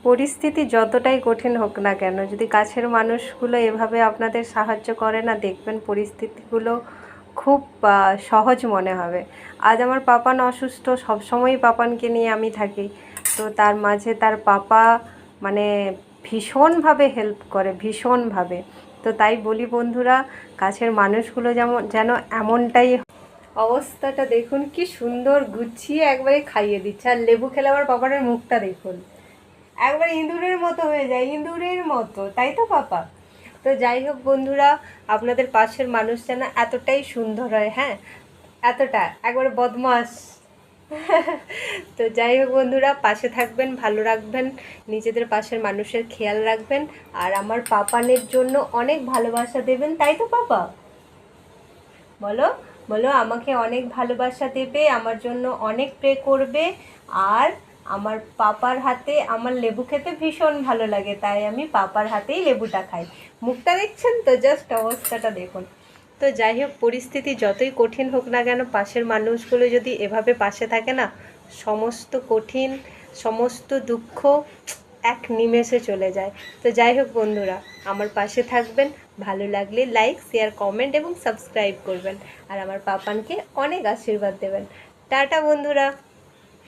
পরিস্থিতি যতটাই কঠিন হোক না কেন, যদি কাছের মানুষগুলো এভাবে আপনাদের সাহায্য করে না, দেখবেন পরিস্থিতিগুলো খুব সহজ মনে হবে। আজ আমার পাপান অসুস্থ, সবসময়ই পাপানকে নিয়ে আমি থাকি, তো তার মাঝে তার পাপা মানে ভীষণভাবে হেল্প করে, ভীষণভাবে। তো তাই বলি বন্ধুরা, কাছের মানুষগুলো যেন এমনটাই। অবস্থাটা দেখুন কি সুন্দর, গুছিয়ে একবারে খাইয়ে দিচ্ছে। আর লেবু খেলে আমার পাপানের মুখটা দেখুন, একবার ইঁদুরের মতো হয়ে যায়, ইঁদুরের মতো, তাই তো পাপা? তো যাই হোক বন্ধুরা, আপনাদের পাশের মানুষ যেন এতটাই সুন্দর হয়, হ্যাঁ, এতটা একবারে বদমাস। তো যাই হোক বন্ধুরা, পাশে থাকবেন, ভালো রাখবেন, নিজেদের পাশের মানুষের খেয়াল রাখবেন, আর আমার পাপানের জন্য অনেক ভালোবাসা দেবেন, তাই তো পাপা? বলো, বলো আমাকে অনেক ভালোবাসা দেবে, আমার জন্য অনেক প্রে করবে। আর আমার পাপার হাতে আমার লেবু খেতে ভীষণ ভালো লাগে, তাই আমি পাপার হাতেই লেবুটা খাই। মুখটা দেখছেন তো, জাস্ট অবস্থাটা দেখুন। তো যাই হোক, পরিস্থিতি যতই কঠিন হোক না কেন, পাশের মানুষগুলো যদি এভাবে পাশে থাকে না, সমস্ত কঠিন, সমস্ত দুঃখ এক নিমেষে চলে যায়। তো যাই হোক বন্ধুরা, আমার পাশে থাকবেন, ভালো লাগলে লাইক, শেয়ার, কমেন্ট এবং সাবস্ক্রাইব করবেন, আর আমার পাপানকে অনেক আশীর্বাদ দেবেন। টাটা বন্ধুরা।